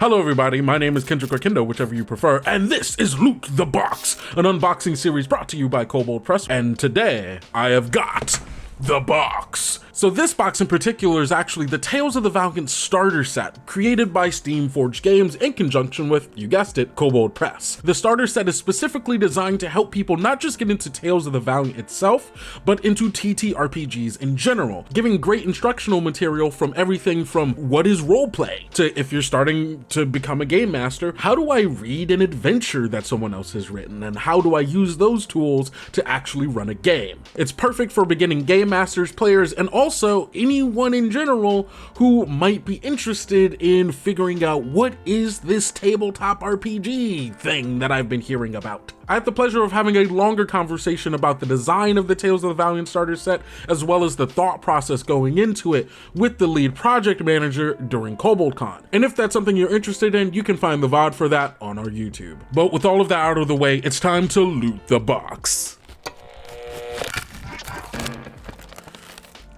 Hello everybody, my name is Kendrick or Kendo, whichever you prefer, and this is Loot the Box, an unboxing series brought to you by Kobold Press, and today I have got the box. So this box in particular is actually the Tales of the Valiant starter set, created by Steamforged Games in conjunction with, you guessed it, Kobold Press. The starter set is specifically designed to help people not just get into Tales of the Valiant itself, but into TTRPGs in general, giving great instructional material from everything from what is roleplay, to if you're starting to become a game master, how do I read an adventure that someone else has written, and how do I use those tools to actually run a game. It's perfect for beginning game masters, players, and also anyone in general who might be interested in figuring out what is this tabletop RPG thing that I've been hearing about. I had the pleasure of having a longer conversation about the design of the Tales of the Valiant starter set, as well as the thought process going into it with the lead project manager during KoboldCon. And if that's something you're interested in, you can find the VOD for that on our YouTube. But with all of that out of the way, it's time to loot the box.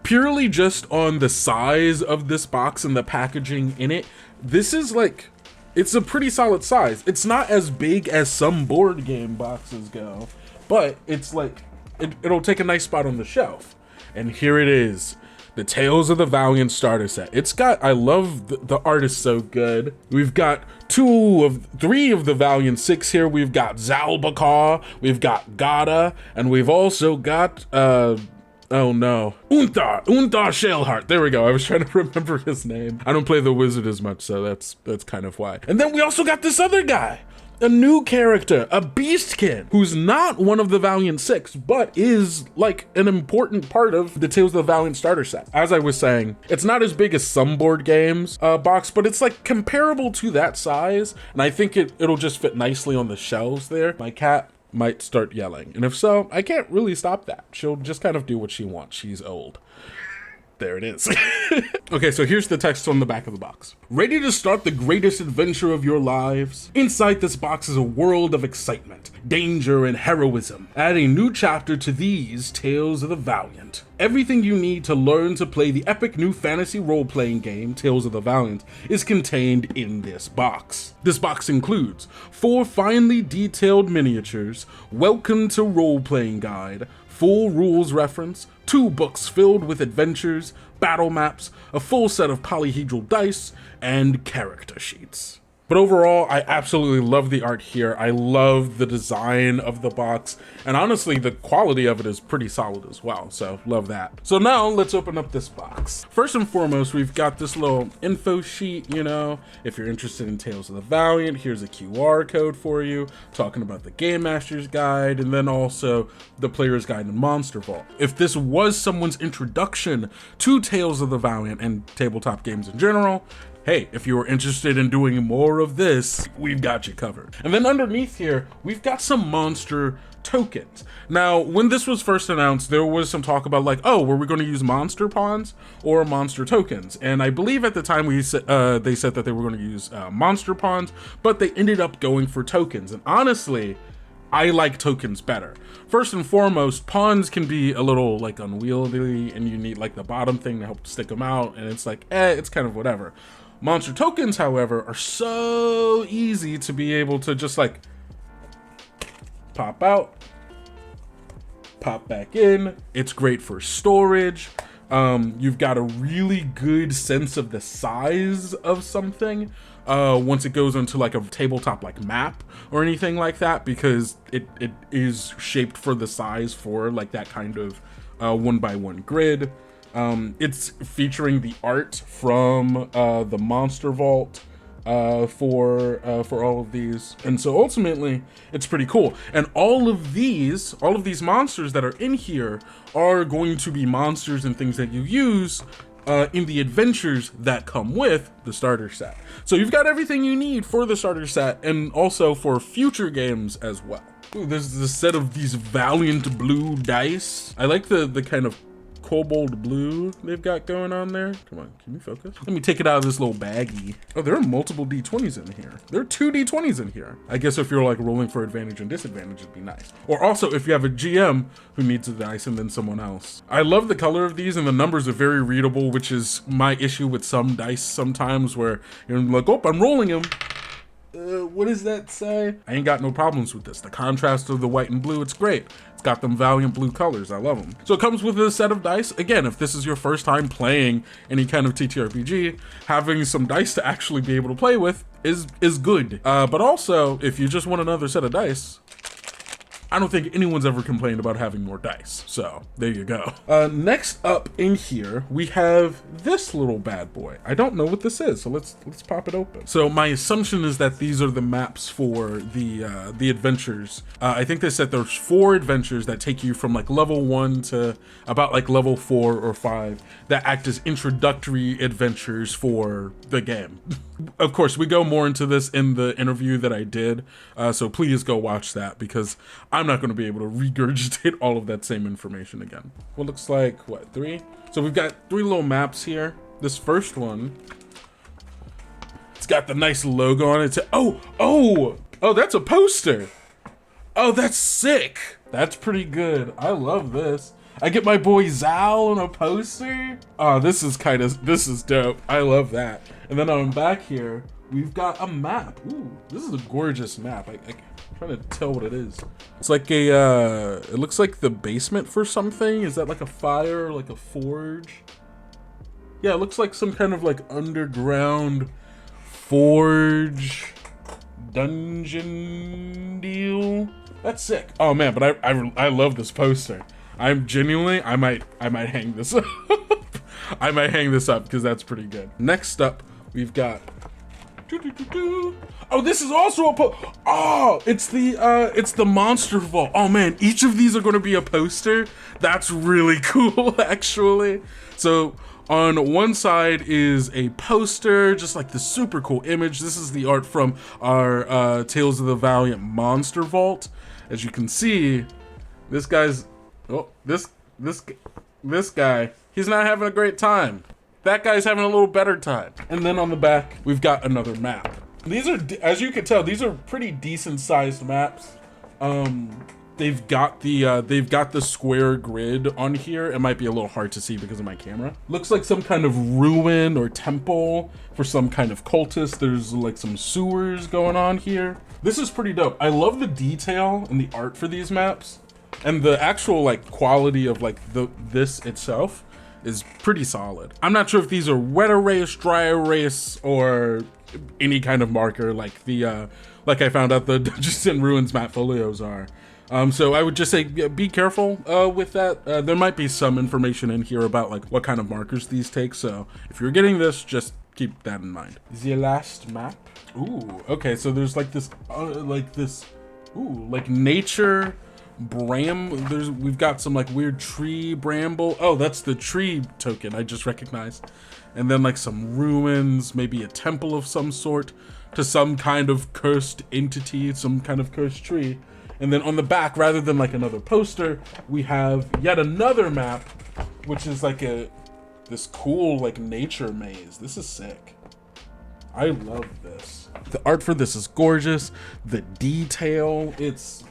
Purely just on the size of this box and the packaging in it, this is like, it's a pretty solid size. It's not as big as some board game boxes go, but it's like, it'll take a nice spot on the shelf. And here it is, the Tales of the Valiant starter set. It's got, I love the art is so good. We've got three of the Valiant 6 here. We've got Zalbakar, we've got Gada, and we've also got, oh no, Unthar Shaleheart. There we go. I was trying to remember his name. I don't play the wizard as much, so that's kind of why. And then we also got this other guy, a new character, a Beastkin, who's not one of the Valiant 6, but is like an important part of the Tales of the Valiant starter set. As I was saying, it's not as big as some board games box, but it's like comparable to that size. And I think it'll just fit nicely on the shelves there. My cat might start yelling, and if so, I can't really stop that. She'll just kind of do what she wants. She's old. There it is. Okay, so here's the text on the back of the box. Ready to start the greatest adventure of your lives? Inside this box is a world of excitement, danger, and heroism. Add a new chapter to these Tales of the Valiant. Everything you need to learn to play the epic new fantasy role-playing game, Tales of the Valiant, is contained in this box. This box includes 4 finely detailed miniatures, welcome to role-playing guide, full rules reference, 2 books filled with adventures, battle maps, a full set of polyhedral dice, and character sheets. But overall, I absolutely love the art here. I love the design of the box, and honestly, the quality of it is pretty solid as well, so love that. So now, let's open up this box. First and foremost, we've got this little info sheet, you know, if you're interested in Tales of the Valiant, here's a QR code for you, talking about the Game Master's Guide, and then also the Player's Guide and Monster Vault. If this was someone's introduction to Tales of the Valiant and tabletop games in general, hey, if you are interested in doing more of this, we've got you covered. And then underneath here, we've got some monster tokens. Now, when this was first announced, there was some talk about like, oh, were we going to use monster pawns or monster tokens? And I believe at the time they said that they were going to use monster pawns, but they ended up going for tokens. And honestly, I like tokens better. First and foremost, pawns can be a little like unwieldy, and you need like the bottom thing to help stick them out, and it's like, it's kind of whatever. Monster tokens, however, are so easy to be able to just like pop out, pop back in. It's great for storage. You've got a really good sense of the size of something once it goes into like a tabletop like map or anything like that, because it is shaped for the size for like that kind of 1x1 grid. It's featuring the art from the Monster Vault for all of these, and so ultimately it's pretty cool. And all of these monsters that are in here are going to be monsters and things that you use in the adventures that come with the starter set. So you've got everything you need for the starter set, and also for future games as well. Ooh, there's a set of these Valiant blue dice. I like the kind of Kobold blue they've got going on there. Come on, can you focus? Let me take it out of this little baggie. Oh, there are multiple D20s in here. There are 2 D20s in here. I guess if you're like rolling for advantage and disadvantage, it'd be nice. Or also if you have a GM who needs a dice and then someone else. I love the color of these, and the numbers are very readable, which is my issue with some dice sometimes, where you're like, oh, I'm rolling them. What does that say? I ain't got no problems with this. The contrast of the white and blue, it's great. It's got them Valiant blue colors, I love them. So it comes with a set of dice. Again, if this is your first time playing any kind of TTRPG, having some dice to actually be able to play with is good. But also, if you just want another set of dice, I don't think anyone's ever complained about having more dice. So there you go. Next up in here, we have this little bad boy. I don't know what this is, so let's pop it open. So my assumption is that these are the maps for the adventures. I think they said there's 4 adventures that take you from like level 1 to about like level 4 or 5 that act as introductory adventures for the game. Of course, we go more into this in the interview that I did, so please go watch that, because I'm not going to be able to regurgitate all of that same information again. What looks like, what, 3? So we've got 3 little maps here. This first one, it's got the nice logo on it. Oh, that's a poster. Oh, that's sick. That's pretty good. I love this. I get my boy Zal on a poster. Oh, this is dope. I love that. And then on back here, we've got a map. Ooh, this is a gorgeous map. I'm trying to tell what it is. It's like it looks like the basement for something. Is that like a fire, like a forge? Yeah, it looks like some kind of like underground forge dungeon deal. That's sick. Oh man, but I love this poster. I'm genuinely, I might hang this up. I might hang this up because that's pretty good. Next up, we've got, oh, this is also it's the Monster Vault. Oh man, each of these are going to be a poster. That's really cool, actually. So on one side is a poster, just like the super cool image. This is the art from our Tales of the Valiant Monster Vault. As you can see, this guy's, oh, this guy, he's not having a great time. That guy's having a little better time. And then on the back, we've got another map. These are, as you can tell, these are pretty decent sized maps. They've got the square grid on here. It might be a little hard to see because of my camera. Looks like some kind of ruin or temple for some kind of cultist. There's like some sewers going on here. This is pretty dope. I love the detail and the art for these maps. And the actual like quality of like this itself is pretty solid. I'm not sure if these are wet erase, dry erase, or any kind of marker like the like I found out the Dungeons Ruins Map Folios are. So I would just say be careful with that. There might be some information in here about like what kind of markers these take. So if you're getting this, just keep that in mind. The last map. Ooh, okay. So there's like this, like nature. We've got some like weird tree bramble. Oh, that's the tree token I just recognized. And then like some ruins, maybe a temple of some sort to some kind of cursed entity, some kind of cursed tree. And then on the back, rather than like another poster, we have yet another map, which is like this cool like nature maze. This is sick. I love this. The art for this is gorgeous. The detail, this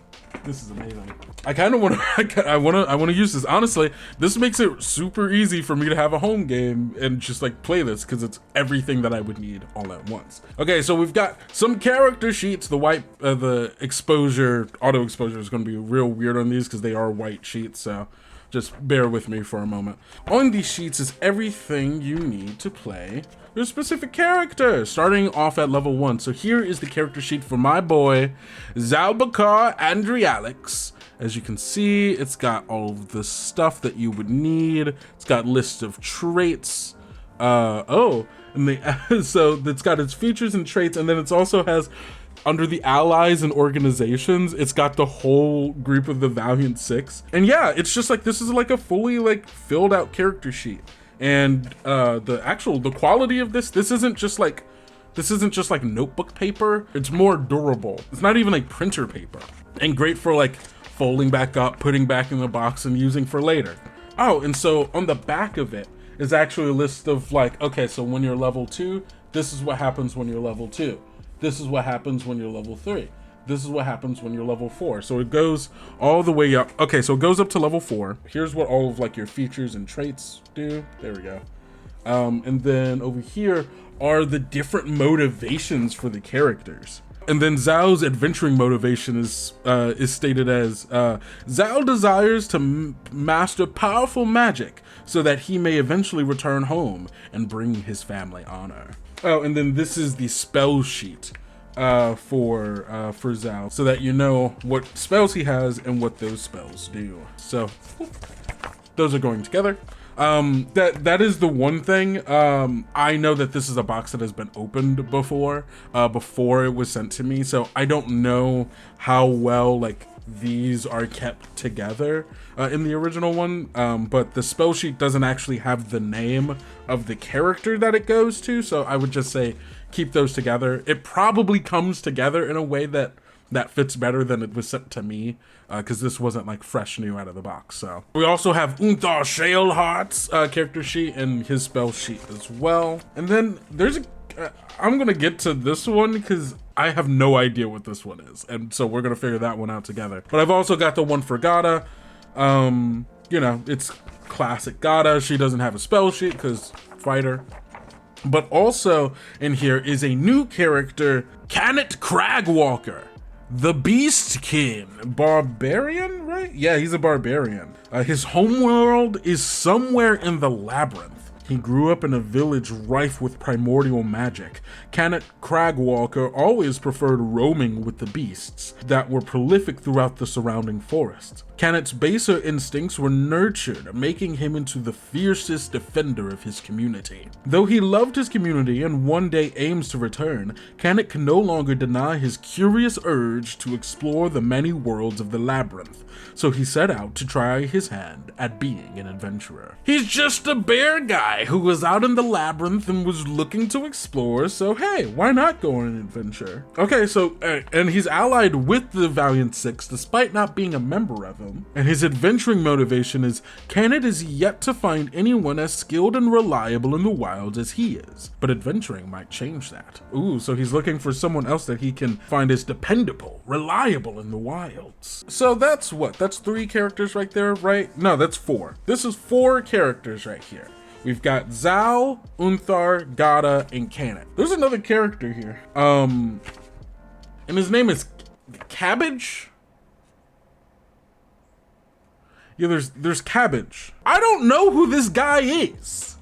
is amazing. I kind of want to, I want to use this. Honestly, this makes it super easy for me to have a home game and just like play this because it's everything that I would need all at once. Okay, so we've got some character sheets. The exposure, auto exposure is going to be real weird on these because they are white sheets. So just bear with me for a moment. On these sheets is everything you need to play your specific character, starting off at level 1. So here is the character sheet for my boy, Zalbakar Andrialix. As you can see, it's got all of the stuff that you would need. It's got lists of traits. So it's got its features and traits, and then it also has, under the allies and organizations, it's got the whole group of the Valiant 6. And yeah, it's just like, this is like a fully like filled out character sheet. And the quality of this isn't just like notebook paper. It's more durable. It's not even like printer paper, and great for like folding back up, putting back in the box, and using for later. Oh, and so on the back of it is actually a list of like, okay, so when you're level 2, this is what happens when you're level 2. This is what happens when you're level 3. This is what happens when you're level 4. So it goes all the way up. Okay, so it goes up to level 4. Here's what all of like your features and traits do. There we go. And then over here are the different motivations for the characters. And then Zhao's adventuring motivation is stated as, Zhao desires to master powerful magic so that he may eventually return home and bring his family honor. Oh, and then this is the spell sheet for Zhao, so that you know what spells he has and what those spells do. So those are going together. That is the one thing. I know that this is a box that has been opened before it was sent to me, so I don't know how well like these are kept together in the original one, but the spell sheet doesn't actually have the name of the character that it goes to, so I would just say keep those together. It probably comes together in a way that fits better than it was sent to me, because this wasn't like fresh new out of the box. So we also have Unthar Shaleheart's character sheet and his spell sheet as well. And then there's I'm gonna get to this one because I have no idea what this one is, and so we're gonna figure that one out together. But I've also got the one for Gata. You know, it's classic Gata. She doesn't have a spell sheet because fighter. But also in here is a new character, Canet Cragwalker, the Beastkin, barbarian, right? Yeah, he's a barbarian. His homeworld is somewhere in the labyrinth. He grew up in a village rife with primordial magic. Canet Cragwalker always preferred roaming with the beasts that were prolific throughout the surrounding forest. Canet's baser instincts were nurtured, making him into the fiercest defender of his community. Though he loved his community and one day aims to return, Canet can no longer deny his curious urge to explore the many worlds of the labyrinth, so he set out to try his hand at being an adventurer. He's just a bear guy who was out in the labyrinth and was looking to explore, so hey, why not go on an adventure? Okay, so, and he's allied with the Valiant Six despite not being a member of them. And his adventuring motivation is, Canet is yet to find anyone as skilled and reliable in the wilds as he is, but adventuring might change that. Ooh, so he's looking for someone else that he can find as dependable, reliable in the wilds. So that's what? That's 3 characters right there, right? No, that's 4. This is 4 characters right here. We've got Zhao, Unthar, Gata, and Canet. There's another character here. And his name is Cabbage? Yeah, there's Cabbage. I don't know who this guy is.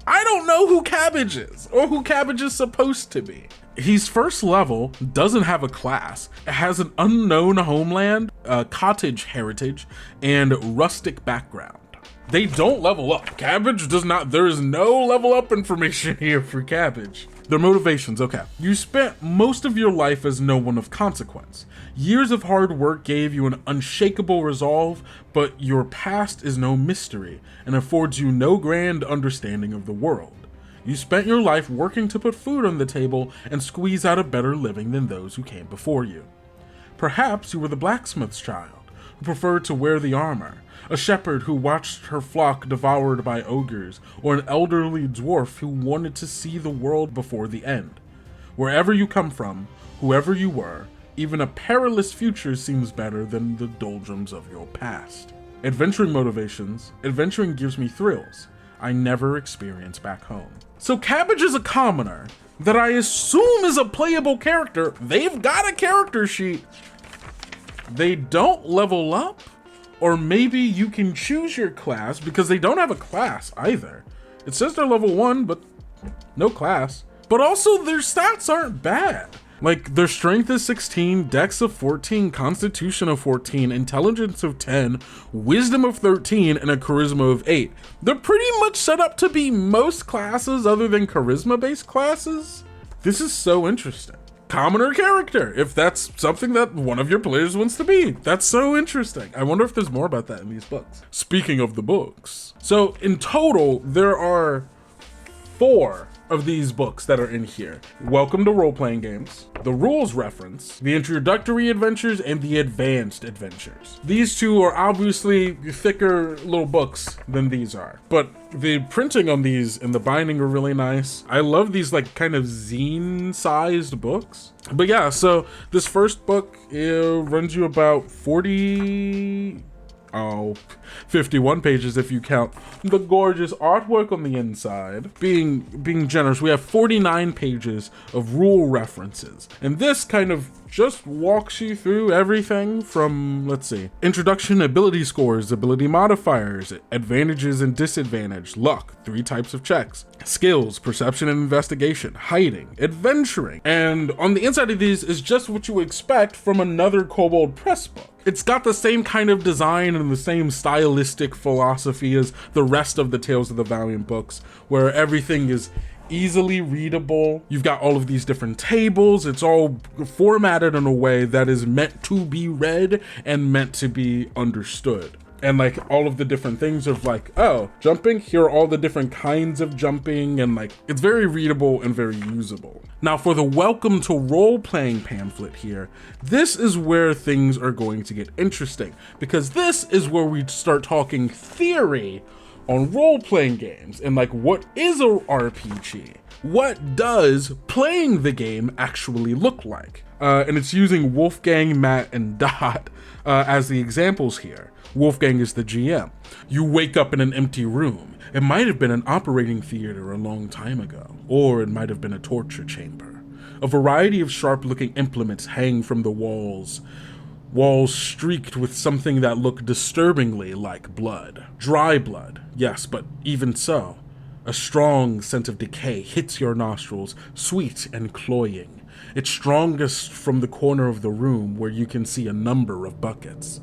I don't know who Cabbage is, or who Cabbage is supposed to be. He's first level, doesn't have a class, has an unknown homeland, cottage heritage, and rustic background. They don't level up. Cabbage does not, there is no level up information here for Cabbage. Their motivations, okay. You spent most of your life as no one of consequence. Years of hard work gave you an unshakable resolve, but your past is no mystery and affords you no grand understanding of the world. You spent your life working to put food on the table and squeeze out a better living than those who came before you. Perhaps you were the blacksmith's child, who preferred to wear the armor, a shepherd who watched her flock devoured by ogres, or an elderly dwarf who wanted to see the world before the end. Wherever you come from, whoever you were, even a perilous future seems better than the doldrums of your past. Adventuring motivations. Adventuring gives me thrills I never experience back home. So Cabbage is a commoner that I assume is a playable character. They've got a character sheet. They don't level up, or maybe you can choose your class because they don't have a class either. It says they're level 1, but no class. But also their stats aren't bad. Like, their strength is 16, dex of 14, constitution of 14, intelligence of 10, wisdom of 13, and a charisma of 8. They're pretty much set up to be most classes other than charisma-based classes. This is so interesting. Commoner character, if that's something that one of your players wants to be. That's so interesting. I wonder if there's more about that in these books. Speaking of the books. So in total, there are 4 of these books that are in here. Welcome to Role-Playing Games, the Rules Reference, the Introductory Adventures, and the Advanced Adventures. These two are obviously thicker little books than these are, but the printing on these and the binding are really nice. I love these like kind of zine-sized books. But yeah, so this first book, it runs you about 51 pages if you count the gorgeous artwork on the inside. Being generous, we have 49 pages of rule references, and this kind of just walks you through everything from, let's see, introduction, ability scores, ability modifiers, advantages and disadvantage, luck, 3 types of checks, skills, perception and investigation, hiding, adventuring. And on the inside of these is just what you would expect from another Kobold Press book. It's got the same kind of design and the same stylistic philosophy as the rest of the Tales of the Valiant books, where everything is easily readable. You've got all of these different tables. It's all formatted in a way that is meant to be read and meant to be understood. And like all of the different things of like, oh, jumping, here are all the different kinds of jumping, and like it's very readable and very usable. Now for the Welcome to Role-Playing pamphlet here, this is where things are going to get interesting, because this is where we start talking theory on role-playing games and like, what is a RPG? What does playing the game actually look like? And it's using Wolfgang, Matt, and Dot as the examples here. Wolfgang is the GM. You wake up in an empty room. It might have been an operating theater a long time ago, or it might have been a torture chamber. A variety of sharp-looking implements hang from the walls streaked with something that looked disturbingly like blood. Dry blood, yes, but even so, a strong scent of decay hits your nostrils, sweet and cloying. It's strongest from the corner of the room where you can see a number of buckets.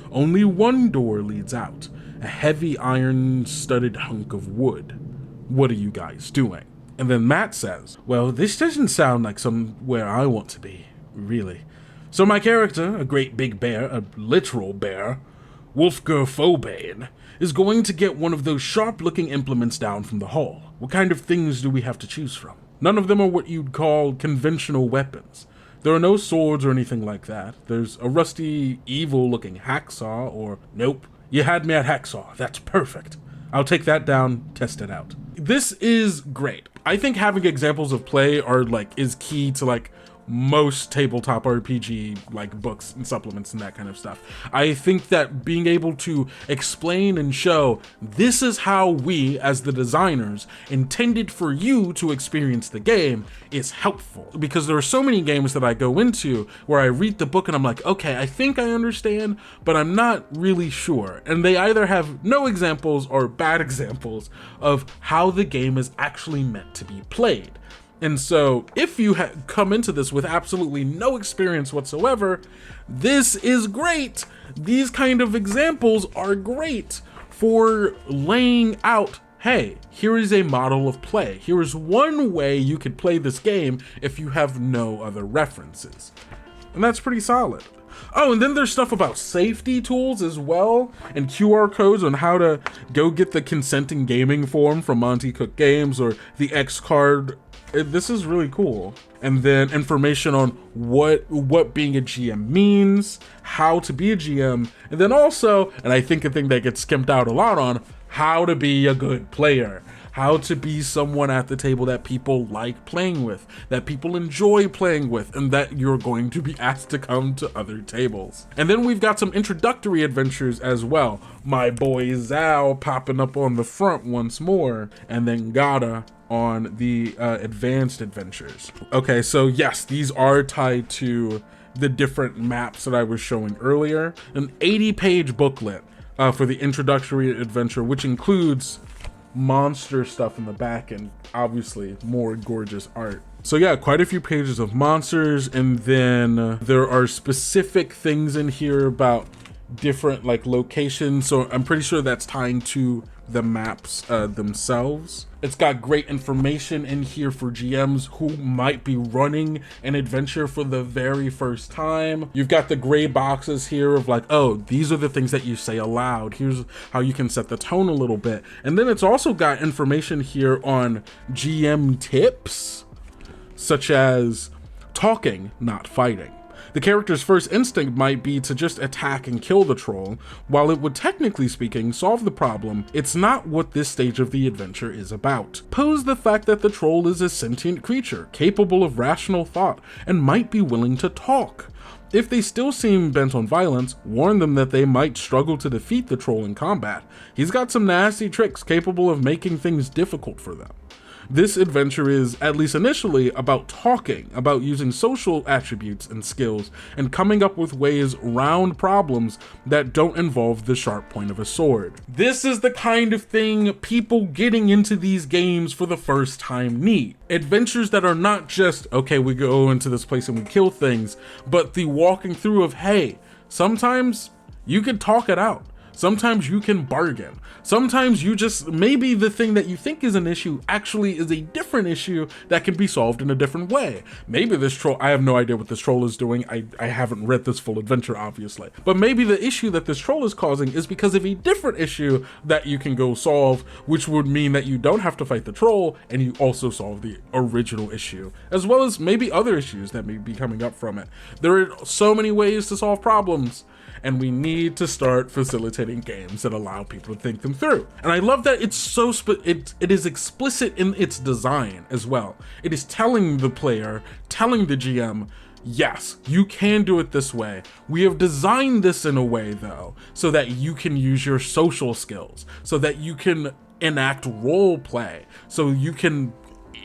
Only one door leads out, a heavy iron-studded hunk of wood. What are you guys doing? And then Matt says, well, this doesn't sound like somewhere I want to be, really. So my character, a great big bear, a literal bear, Wolfgar Fobane, is going to get one of those sharp-looking implements down from the hall. What kind of things do we have to choose from? None of them are what you'd call conventional weapons. There are no swords or anything like that. There's a rusty, evil-looking hacksaw, or nope, you had me at hacksaw. That's perfect. I'll take that down, test it out. This is great. I think having examples of play is key to like most tabletop RPG like books and supplements and that kind of stuff. I think that being able to explain and show this is how we as the designers intended for you to experience the game is helpful, because there are so many games that I go into where I read the book and I'm like, okay, I think I understand, but I'm not really sure. And they either have no examples or bad examples of how the game is actually meant to be played. And so if you come into this with absolutely no experience whatsoever, this is great. These kind of examples are great for laying out, hey, here is a model of play. Here is one way you could play this game if you have no other references. And that's pretty solid. Oh, and then there's stuff about safety tools as well, and QR codes on how to go get the consenting gaming form from Monty Cook Games or the X card. This is really cool. And then information on what being a GM means, how to be a GM, and then also, and I think a thing that gets skimped out a lot on, how to be a good player. How to be someone at the table that people like playing with, that people enjoy playing with, and that you're going to be asked to come to other tables. And then we've got some introductory adventures as well. My boy Zao popping up on the front once more, and then Gada on the advanced adventures. Okay, so yes, these are tied to the different maps that I was showing earlier. An 80-page booklet for the introductory adventure, which includes monster stuff in the back and obviously more gorgeous art. So yeah, quite a few pages of monsters, and then there are specific things in here about different like locations, so I'm pretty sure that's tying to the maps themselves. It's got great information in here for GMs who might be running an adventure for the very first time. You've got the gray boxes here of like, oh, these are the things that you say aloud. Here's how you can set the tone a little bit. And then it's also got information here on GM tips, such as talking, not fighting. The character's first instinct might be to just attack and kill the troll. While it would technically speaking solve the problem, it's not what this stage of the adventure is about. Pose the fact that the troll is a sentient creature, capable of rational thought, and might be willing to talk. If they still seem bent on violence, warn them that they might struggle to defeat the troll in combat. He's got some nasty tricks capable of making things difficult for them. This adventure is, at least initially, about talking, about using social attributes and skills, and coming up with ways around problems that don't involve the sharp point of a sword. This is the kind of thing people getting into these games for the first time need. Adventures that are not just, okay, we go into this place and we kill things, but the walking through of, hey, sometimes you can talk it out. Sometimes you can bargain. Sometimes you just, maybe the thing that you think is an issue actually is a different issue that can be solved in a different way. Maybe this troll, I have no idea what this troll is doing. I haven't read this full adventure, obviously. But maybe the issue that this troll is causing is because of a different issue that you can go solve, which would mean that you don't have to fight the troll and you also solve the original issue, as well as maybe other issues that may be coming up from it. There are so many ways to solve problems, and we need to start facilitating games that allow people to think them through. And I love that it's so it is explicit in its design as well. It is telling the player, telling the GM, yes, you can do it this way. We have designed this in a way though, so that you can use your social skills, so that you can enact role play, so you can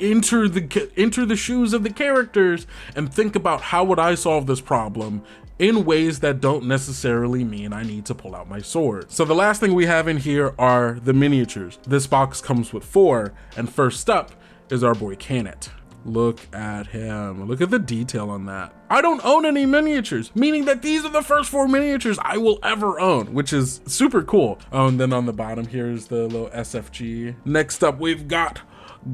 enter the shoes of the characters and think about how would I solve this problem in ways that don't necessarily mean I need to pull out my sword. So the last thing we have in here are the miniatures. This box comes with 4, and first up is our boy Canet. Look at him. Look at the detail on that. I don't own any miniatures, meaning that these are the first 4 miniatures I will ever own, which is super cool. Oh, and then on the bottom here is the little SFG. Next up, we've got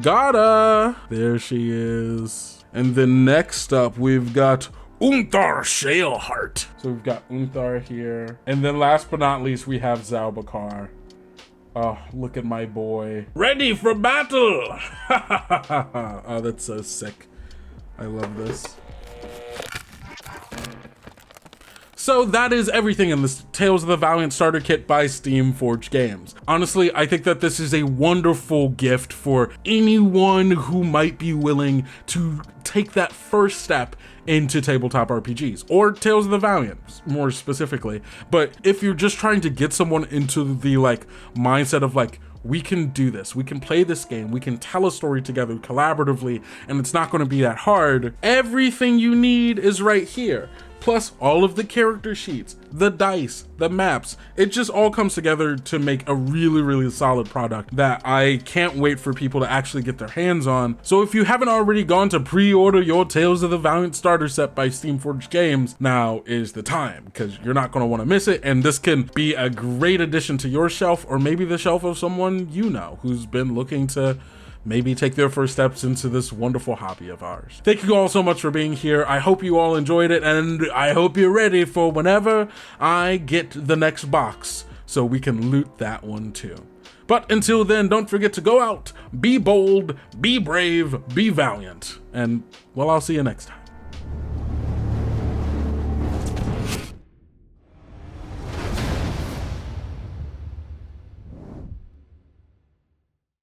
Gada. There she is. And then next up, we've got Unthar Shaleheart. So we've got Unthar here. And then last but not least, we have Zalbakar. Oh, look at my boy. Ready for battle! Oh, that's so sick. I love this. So that is everything in this Tales of the Valiant starter kit by Steamforged Games. Honestly, I think that this is a wonderful gift for anyone who might be willing to take that first step into tabletop RPGs, or Tales of the Valiant more specifically. But if you're just trying to get someone into the mindset of we can do this, we can play this game, we can tell a story together collaboratively, and it's not going to be that hard, everything you need is right here. Plus all of the character sheets, the dice, the maps, it just all comes together to make a really, really solid product that I can't wait for people to actually get their hands on. So if you haven't already gone to pre-order your Tales of the Valiant starter set by Steamforged Games, now is the time, because you're not going to want to miss it, and this can be a great addition to your shelf, or maybe the shelf of someone you know who's been looking to maybe take their first steps into this wonderful hobby of ours. Thank you all so much for being here. I hope you all enjoyed it, and I hope you're ready for whenever I get the next box so we can loot that one too. But until then, don't forget to go out, be bold, be brave, be valiant, and well, I'll see you next time.